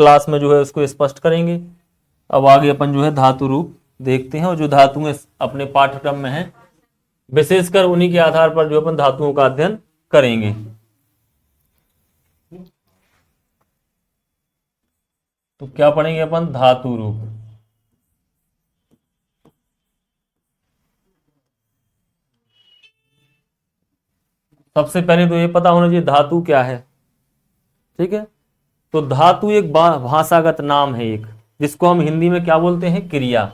Class में जो है उसको स्पष्ट करेंगे। अब आगे अपन जो है धातु रूप देखते हैं, और जो धातुएं अपने पाठ्यक्रम में हैं विशेषकर उन्हीं के आधार पर जो अपन धातुओं का अध्ययन करेंगे। तो क्या पढ़ेंगे अपन? धातु रूप। सबसे पहले तो ये पता होना चाहिए धातु क्या है, ठीक है। तो धातु एक भाषागत नाम है एक, जिसको हम हिंदी में क्या बोलते हैं? क्रिया।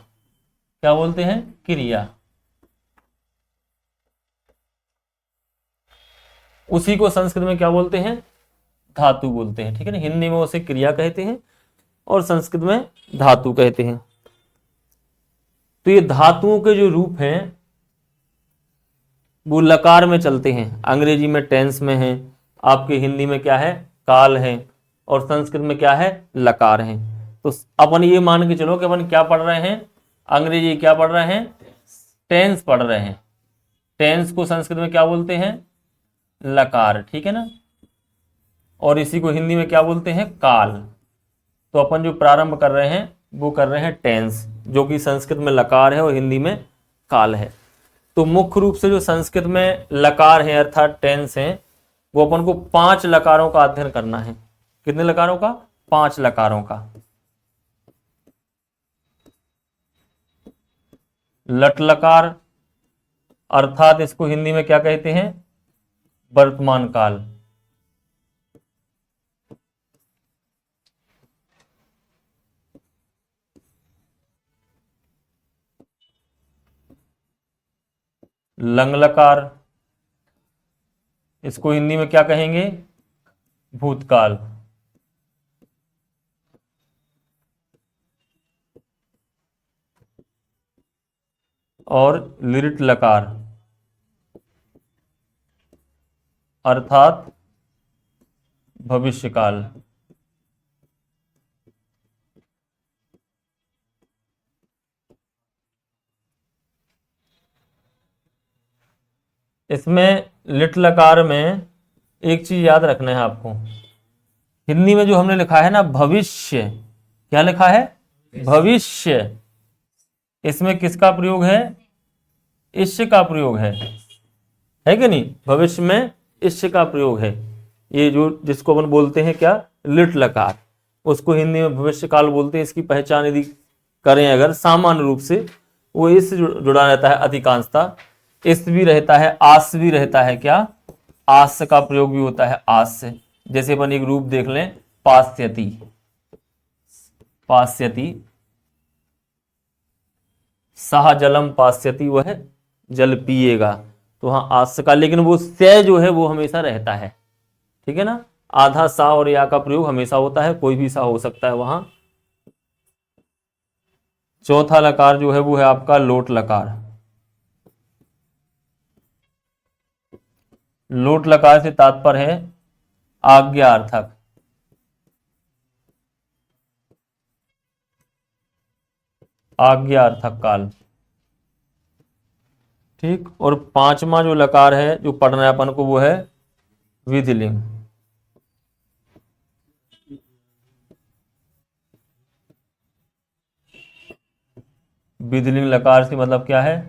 क्या बोलते हैं? क्रिया। उसी को संस्कृत में क्या बोलते हैं? धातु बोलते हैं, ठीक है ना। हिंदी में उसे क्रिया कहते हैं और संस्कृत में धातु कहते हैं। तो ये धातुओं के जो रूप हैं वो लकार में चलते हैं। अंग्रेजी में टेंस में है, आपके हिंदी में क्या है? काल है, और संस्कृत में क्या है? लकार है। तो अपन ये मान के चलो कि अपन क्या पढ़ रहे हैं? अंग्रेजी क्या पढ़ रहे हैं? टेंस पढ़ रहे हैं। टेंस को संस्कृत में क्या बोलते हैं? लकार, ठीक है ना। और इसी को हिंदी में क्या बोलते हैं? काल। तो अपन जो प्रारंभ कर रहे हैं वो कर रहे हैं टेंस, जो कि संस्कृत में लकार है और हिंदी में काल है। तो मुख्य रूप से जो संस्कृत में लकार है अर्थात टेंस है, वो अपन को 5 लकारों का अध्ययन करना है। कितने लकारों का? 5 लकारों का। लट लकार अर्थात इसको हिंदी में क्या कहते हैं? वर्तमान काल। लंग लकार, इसको हिंदी में क्या कहेंगे? भूतकाल। और लिरिट लकार अर्थात भविष्यकाल। इसमें लिट लकार में एक चीज याद रखना है आपको। हिंदी में जो हमने लिखा है ना भविष्य, क्या लिखा है? भविष्य। इसमें किसका प्रयोग है? इष्य का प्रयोग है कि नहीं? भविष्य में इष्य का प्रयोग है। ये जो जिसको अपन बोलते हैं क्या? लिट लकार, उसको हिंदी में भविष्य काल बोलते हैं। इसकी पहचान यदि करें अगर सामान्य रूप से, वो इस जुड़ा रहता है अधिकांशता। इस भी रहता है, आस भी रहता है। क्या? आस का प्रयोग भी होता है, आस से। जैसे अपन एक रूप देख लें, पास्यति। पास्यति, सह जलम पास्यति, वह जल पिएगा। तो हाँ आस का, लेकिन वो से जो है वो हमेशा रहता है, ठीक है ना। आधा सा और या का प्रयोग हमेशा होता है, कोई भी सा हो सकता है वहां। चौथा लकार जो है वो है आपका लोट लकार। लोट लकार से तात्पर्य है आज्ञार्थक। आज्ञार्थक काल, ठीक। और 5वां जो लकार है जो पढ़ना है अपन को वो है विधिलिंग। विधिलिंग लकार से मतलब क्या है?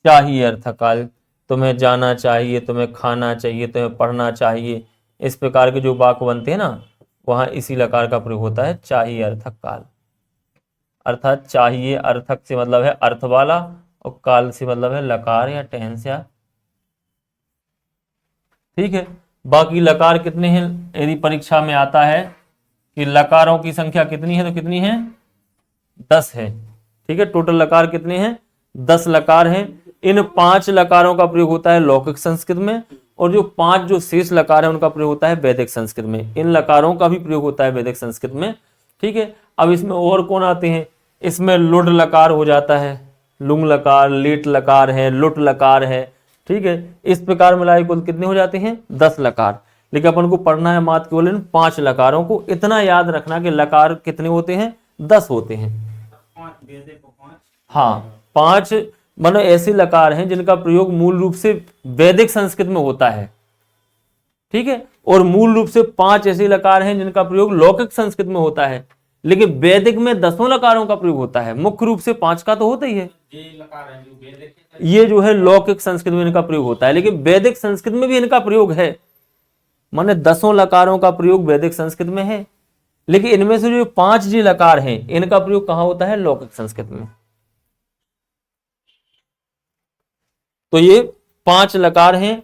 चाहिए अर्थक काल। तुम्हें जाना चाहिए, तुम्हें खाना चाहिए, तुम्हें पढ़ना चाहिए, इस प्रकार के जो वाक्य बनते हैं ना, वहां इसी लकार का प्रयोग होता है, चाहिए अर्थक काल। अर्थात चाहिए अर्थक से मतलब है अर्थ वाला, और काल से मतलब है लकार या टेंस या, ठीक है। बाकी लकार कितने हैं? यदि परीक्षा में आता है कि लकारों की संख्या कितनी है, तो कितनी है? 10 है, ठीक है। टोटल लकार कितने हैं? 10 लकार हैं। इन 5 लकारों का प्रयोग होता है लौकिक संस्कृत में, और जो 5 जो शेष लकार है उनका प्रयोग होता है वैदिक संस्कृत में। इन लकारों का भी प्रयोग होता है वैदिक संस्कृत में, ठीक है। अब इसमें और कौन आते हैं? इसमें लुड लकार हो जाता है, लुंग लकार, लीट लकार है, लुट लकार है, ठीक है। इस प्रकार मिलाए कुल कितने हो जाते हैं? 10 लकार। लेकिन अपन को पढ़ना है मात्र केवल इन 5 लकारों को। इतना याद रखना कि लकार कितने होते हैं? 10 होते हैं। हाँ, 5 मतलब ऐसे लकार हैं जिनका प्रयोग मूल रूप से वैदिक संस्कृत में होता है, ठीक है। और मूल रूप से 5 ऐसे लकार हैं जिनका प्रयोग लौकिक संस्कृत में होता है, लेकिन वैदिक में 10 लकारों का प्रयोग होता है। मुख्य रूप से 5 का तो होता ही है, ये जो है लौकिक संस्कृत में इनका प्रयोग होता है, लेकिन वैदिक संस्कृत में भी इनका प्रयोग है। माने 10 लकारों का प्रयोग वैदिक संस्कृत में है, लेकिन इनमें से जो 5 जी लकार हैं इनका प्रयोग कहां होता है? लौकिक संस्कृत में। तो ये 5 लकार हैं,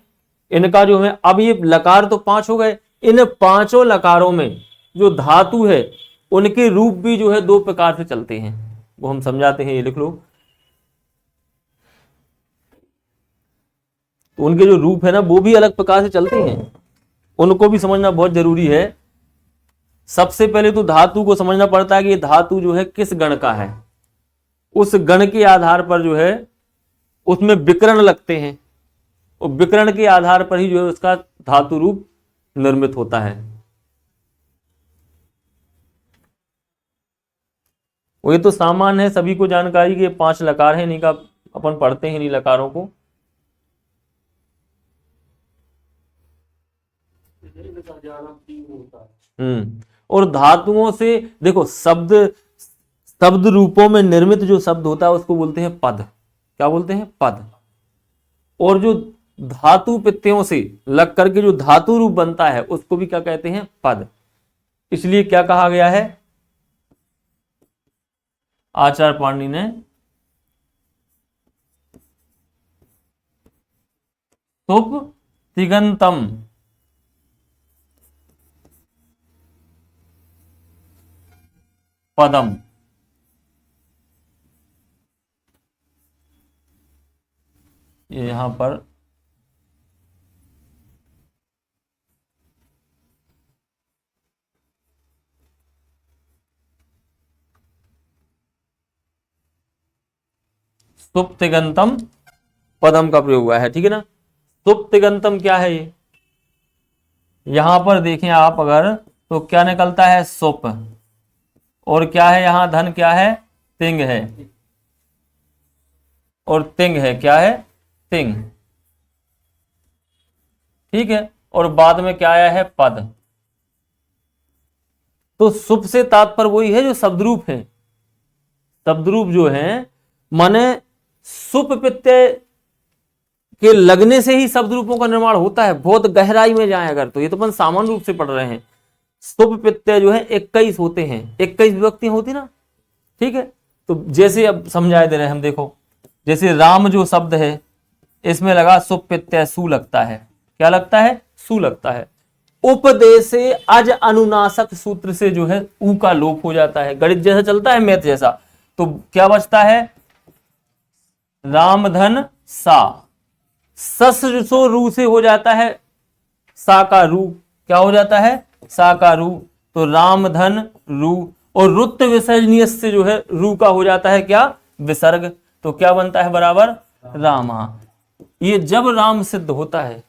इनका जो है, अब ये लकार तो 5 हो गए, इन 5 लकारों में जो धातु है उनके रूप भी जो है 2 प्रकार से चलते हैं, वो हम समझाते हैं, ये लिख लो। तो उनके जो रूप है ना वो भी अलग प्रकार से चलते हैं, उनको भी समझना बहुत जरूरी है। सबसे पहले तो धातु को समझना पड़ता है कि ये धातु जो है किस गण का है, उस गण के आधार पर जो है उसमें विकर्ण लगते हैं, और विकर्ण के आधार पर ही जो है उसका धातु रूप निर्मित होता है। वो ये तो सामान्य है, सभी को जानकारी कि 5 लकार है, इन्हीं का अपन पढ़ते हैं, इन्हीं लकारों को। और धातुओं से देखो, शब्द रूपों में निर्मित जो शब्द होता है उसको बोलते हैं पद। क्या बोलते हैं? पद। और जो धातु प्रत्ययों से लग करके जो धातु रूप बनता है उसको भी क्या कहते हैं? पद। इसलिए क्या कहा गया है आचार्य पाणिनि ने? सुप तिगंतम पदम। ये यहां पर सुप्तिगंतम पदम का प्रयोग हुआ है, ठीक है ना। सुप्तिगंतम क्या है? ये यहां पर देखें आप अगर, तो क्या निकलता है? सुप। और क्या है यहां? धन क्या है? तिंग है। और तिंग है, क्या है? तिंग। ठीक है। और बाद में क्या आया है? पद। तो सुप से तात्पर्य वही है जो शब्दरूप है। शब्दरूप जो है माने सुप प्रत्यय के लगने से ही शब्द रूपों का निर्माण होता है। बहुत गहराई में जाए अगर, तो ये तो अपन सामान्य रूप से पढ़ रहे हैं। सुप प्रत्यय जो है 21 होते हैं, 21 विभक्तियां होती ना, ठीक है। तो जैसे अब समझाए दे रहे हैं हम, देखो जैसे राम जो शब्द है इसमें लगा सुप प्रत्यय, सु लगता है। क्या लगता है? सु लगता है। उपदेशे अज अनुनाशक सूत्र से जो है ऊ का लोप हो जाता है। गणित जैसा चलता है, मैथ जैसा। तो क्या बचता है? रामधन सा। सस सो रू से हो जाता है सा का रू। क्या हो जाता है? सा का रू। तो रामधन रू। और रुत विसर्जनीय से जो है रू का हो जाता है क्या? विसर्ग। तो क्या बनता है? बराबर रामा। ये जब राम सिद्ध होता है,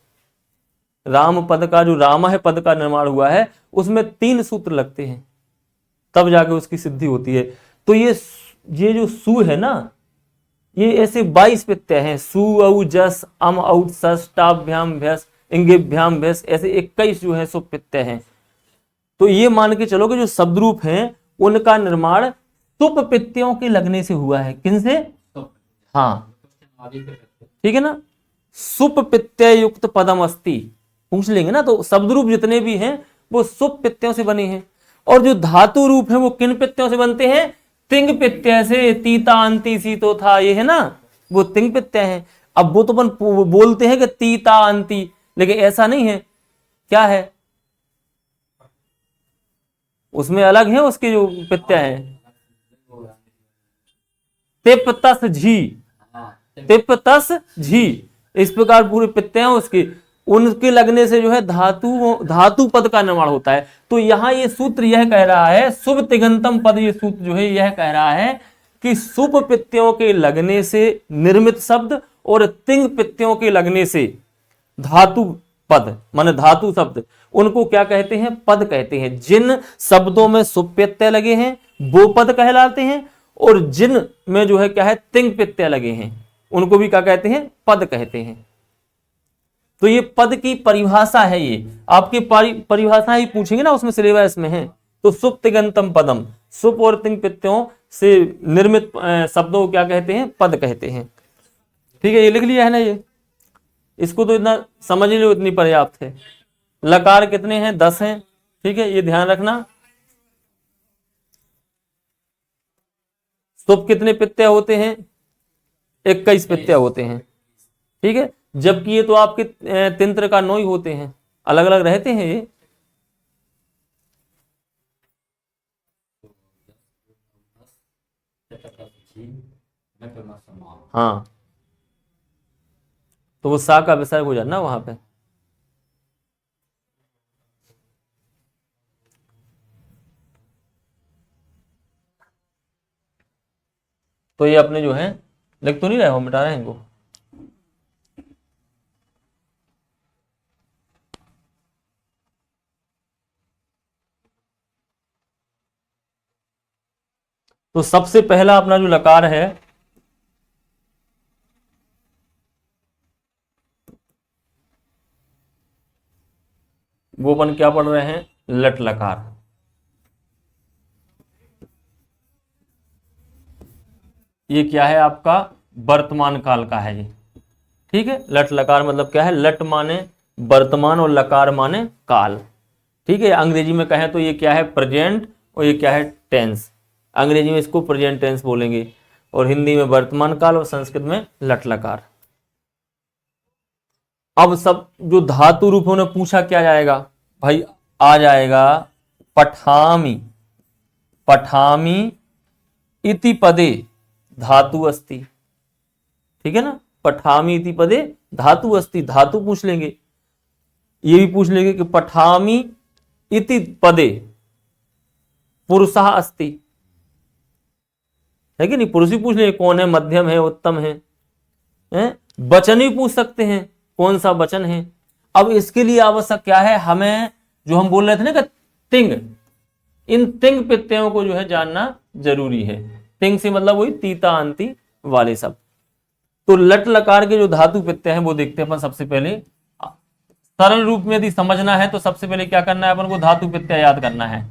राम पद का जो रामा है पद का निर्माण हुआ है, उसमें 3 सूत्र लगते हैं, तब जाके उसकी सिद्धि होती है। तो ये जो सु है ना, ये ऐसे 22 प्रत्यय हैं। सु औ जस अम औ सस टाभ्याम भ्यस इंगिभ्याम भ्यस, ऐसे 21 जो है सो प्रत्यय हैं। तो ये मान के चलो कि जो शब्द रूप हैं उनका निर्माण सुप प्रत्ययों के लगने से हुआ है। किनसे? हाँ, ठीक है ना। सुप प्रत्यय युक्त पदम अस्ति, पूछ लेंगे ना। तो शब्द रूप जितने भी हैं वो सुप प्रत्ययों से बने हैं। और जो धातु रूप है वो किन प्रत्ययों से बनते हैं? तिंग प्रत्यय से। तीता अंति सीतो था, ये है ना, वो तिंग प्रत्यय है। अब वो तो अपन बोलते हैं कि तीता अंति, लेकिन ऐसा नहीं है। क्या है उसमें? अलग है उसके जो प्रत्यय है। तिप तस झी, तिप तस झी, इस प्रकार पूरे प्रत्यय हैं उसके। उनके लगने से जो है धातु पद का निर्माण होता है। तो यहां ये सूत्र यह कह रहा है, शुभ तिगंतम पद, ये सूत्र जो है यह कह रहा है कि शुभ प्रत्ययों के लगने से निर्मित शब्द और तिंग प्रत्ययों के लगने से धातु पद माने धातु शब्द, उनको क्या कहते हैं? पद कहते हैं। जिन शब्दों में शुभ प्रत्यय लगे हैं वो पद कहलाते हैं, और जिन में जो है क्या है? तिंग प्रत्यय लगे हैं उनको भी क्या कहते हैं? पद कहते हैं। तो ये पद की परिभाषा है, ये आपके परिभाषा ही पूछेंगे ना, उसमें सिलेबस में है। तो सुप तिङंतम पदम, सुप और तिङ प्रत्ययों से निर्मित शब्दों को क्या कहते हैं? पद कहते हैं। ठीक है, ये लिख लिया है ना, ये इसको तो इतना समझ लो, इतनी पर्याप्त है। लकार कितने हैं? 10 हैं। ठीक है, ये ध्यान रखना। सुप कितने प्रत्यय होते हैं? 21 प्रत्यय होते हैं। ठीक है, जबकि ये तो आपके तिंत्र का 9 ही होते हैं, अलग अलग रहते हैं ये। हाँ, तो वो सा का विषय हो जाना वहां पे। तो ये अपने जो है लिख तो नहीं रहे हो, मिटा रहे हैं इनको। तो सबसे पहला अपना जो लकार है वो अपन क्या पढ़ रहे हैं? लट लकार। ये क्या है आपका? वर्तमान काल का है ये। ठीक है, लट लकार मतलब क्या है? लट माने वर्तमान और लकार माने काल। ठीक है, अंग्रेजी में कहें तो ये क्या है? प्रेजेंट, और ये क्या है? टेंस। अंग्रेजी में इसको प्रेजेंट टेंस बोलेंगे, और हिंदी में वर्तमान काल, और संस्कृत में लट लकार। अब सब जो धातु रूप उन्होंने पूछा क्या जाएगा भाई? आ जाएगा पठामी, पठामी इति पदे धातु अस्ति। ठीक है ना, पठामी इति पदे धातु अस्ति, धातु पूछ लेंगे। ये भी पूछ लेंगे कि पठामी इति पदे पुरुषः अस्ति, है कि नहीं? पुरुष ही पूछ लेंगे, कौन है, मध्यम है, उत्तम है, वचन ही पूछ सकते हैं, कौन सा वचन है। अब इसके लिए आवश्यक क्या है? हमें जो हम बोल रहे थे ना कि तिंग, इन तिंग प्रत्ययों को जो है जानना जरूरी है। तिंग से मतलब वही तीता अंति वाले सब। तो लट लकार के जो धातु प्रत्यय हैं वो देखते हैं अपन सबसे पहले। सरल रूप में यदि समझना है तो सबसे पहले क्या करना है अपन को? धातु प्रत्यय याद करना है।